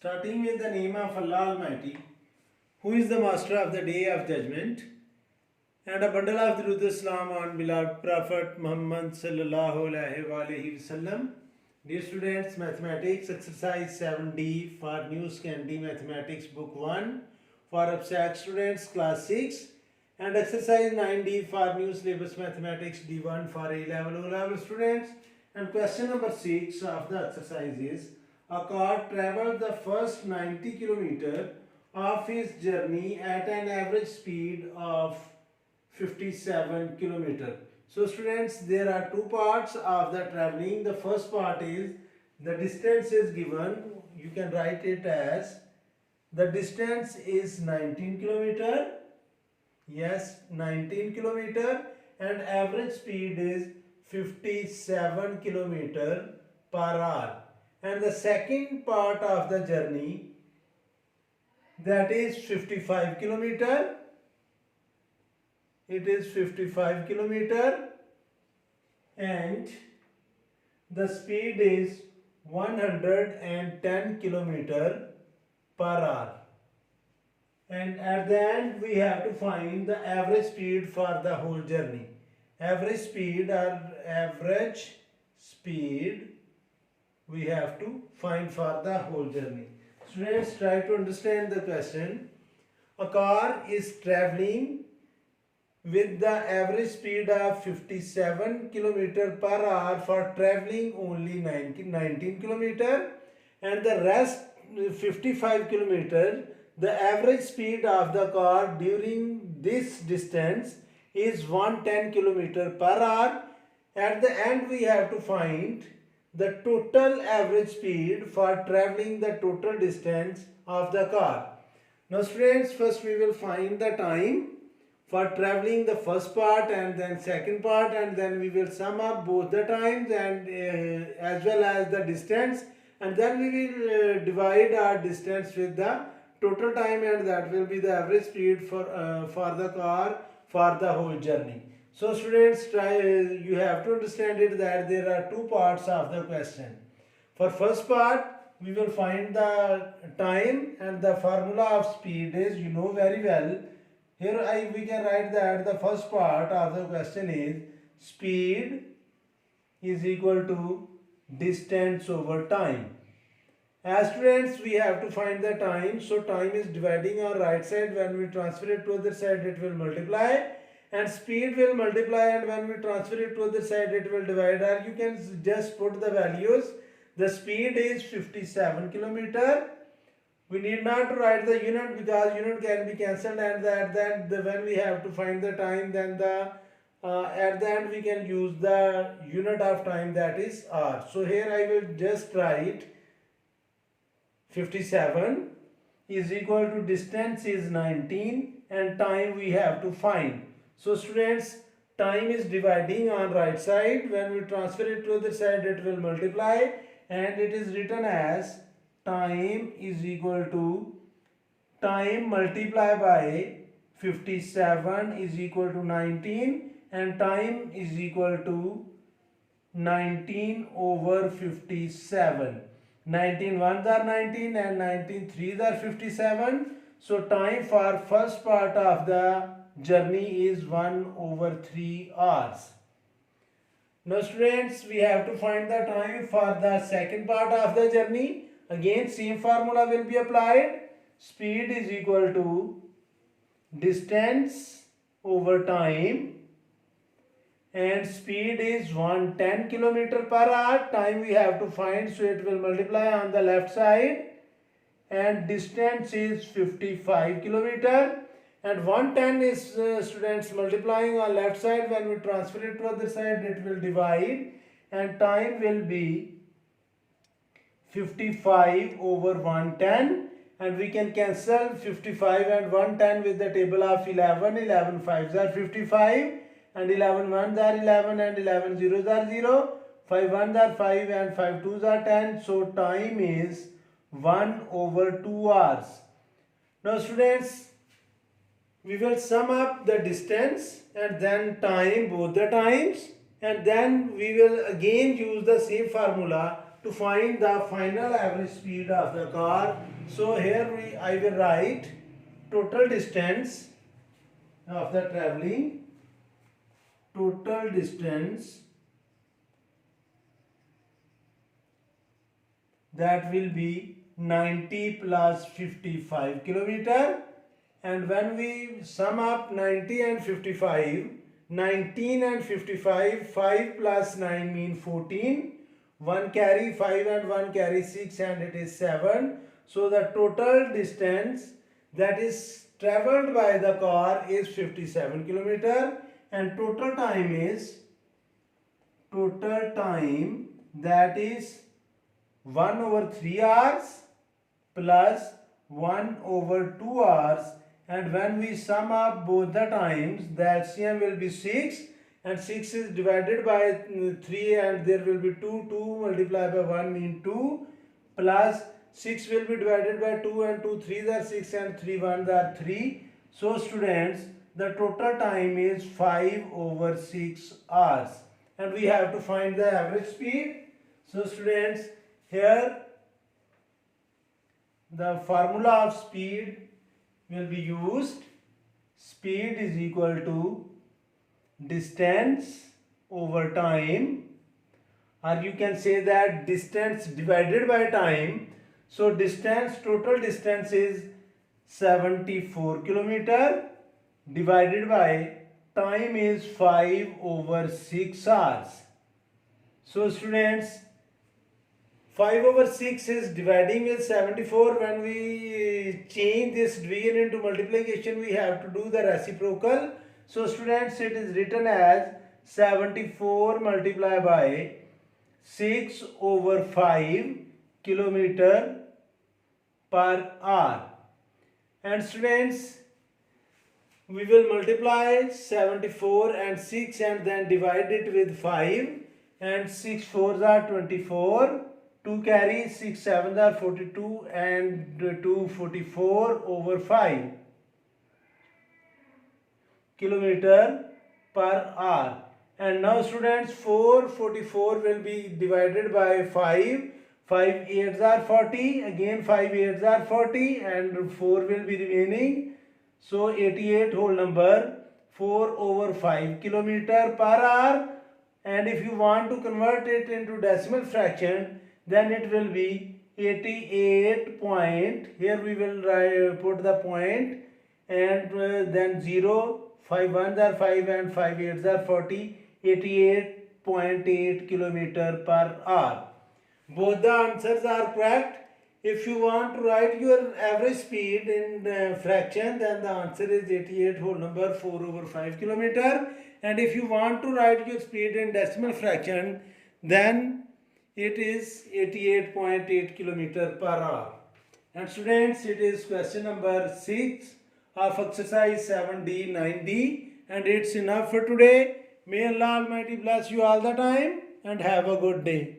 Starting with the name of Allah Almighty, who is the master of the day of judgment, and a bundle of Durud Islam on beloved Prophet Muhammad sallallahu alaihi wasallam. Dear students, mathematics exercise 7D for New Candy Mathematics Book 1 for APSACS students class 6, and exercise 9D for New Syllabus Mathematics D1 for A-level O-level students. And question number 6 of the exercise is: a car traveled the first 90 km of his journey at an average speed of 57 km. So students, there are two parts of the traveling. The first part is the distance is given. You can write it as the distance is 19 km. Yes, 19 km, and average speed is 57 km per hour. And the second part of the journey, that is 55 km. It is 55 km and the speed is 110 km per hour. And at the end we have to find the average speed for the whole journey. Average speed we have to find for the whole journey. Students, try to understand the question. A car is traveling with the average speed of 57 km per hour for traveling only 19 km, and the rest 55 km. The average speed of the car during this distance is 110 km per hour. At the end we have to find the total average speed for traveling the total distance of the car. Now students, first we will find the time for traveling the first part and then second part, and then we will sum up both the times and as well as the distance, and then we will divide our distance with the total time, and that will be the average speed for the car for the whole journey. So students, you have to understand it that there are two parts of the question. For first part we will find the time, and the formula of speed is, you know very well. Here we can write that the first part of the question is speed is equal to distance over time. As students, we have to find the time. So time is dividing on right side. When we transfer it to other side, it will multiply, and speed will multiply, and when we transfer it to other side, it will divide. Or you can just put the values. The speed is 57 km. We need not to write the unit because unit can be cancelled, and when we have to find the time, then at the end we can use the unit of time, that is hour. So here I will just write 57 is equal to distance is 19 and time we have to find. So students, time is dividing on right side. When we transfer it to the other side, it will multiply, and it is written as time is equal to time multiplied by 57 is equal to 19, and time is equal to 19 over 57. 19 ones are 19 and 19 threes are 57. So time for first part of the journey is 1 over 3 hours. Now students, we have to find the time for the second part of the journey. Again same formula will be applied. Speed is equal to distance over time, and speed is 110 km per hour. Time we have to find, so it will multiply on the left side, and distance is 55 km, and 110 is students multiplying on left side. When we transfer it to other side, it will divide, and time will be 55 over 110, and we can cancel 55 and 110 with the table of 11. 11 5s are 55, and 11 1s are 11, and 11 zeros are 0. 5 1s are 5, and 5 2s are 10. So time is 1 over 2 hours. Now students, we will sum up the distance and then time, both the times, and then we will again use the same formula to find the final average speed of the car. So here I will write total distance of the traveling, total distance that will be 90 plus 55 kilometer, and when we sum up 90 and 55, 19 and 55, 5 plus 9 mean 14, 1 carry 5 and 1 carry 6 and it is 7. So the total distance that is traveled by the car is 57 kilometer, and total time that is 1 over 3 hours plus 1 over 2 hours, and when we sum up both the times, the LCM will be 6, and 6 is divided by 3 and there will be 2, 2 multiplied by 1 mean 2, plus 6 will be divided by 2 and 2 3s are 6 and 3 1s are 3. So students, the total time is 5 over 6 hours, and we have to find the average speed. So students, here the formula of speed will be used. Speed is equal to distance over time, or you can say that distance divided by time. So distance, total distance is 74 kilometer divided by time is 5 over 6 hours. So students, 5 over 6 is dividing with 74. When we change this division into multiplication, we have to do the reciprocal. So students, it is written as 74 multiplied by 6 over 5 kilometer per hour. And students, we will multiply 74 and 6 and then divide it with 5, and 6 4s are 24, 2 carry 6 7s are 42 and 2 44 over 5 kilometer per hour. And now students, 444 will be divided by 5, 5 8s are 40, again 5 8s are 40 and 4 will be remaining. So 88 whole number, 4 over 5 kilometer per hour. And if you want to convert it into decimal fraction, then it will be 88 point. Here we will put the point, and then 0, 5 1s are 5 and 5 8s are 40, 88.8 kilometer per hour. Both the answers are correct. If you want to write your average speed in fraction, then the answer is 88 whole number 4 over 5 kilometer. And if you want to write your speed in decimal fraction, then it is 88.8 kilometer per hour. And students, it is question number 6 of exercise 7D, 9D, and it's enough for today. May Allah Almighty bless you all the time and have a good day.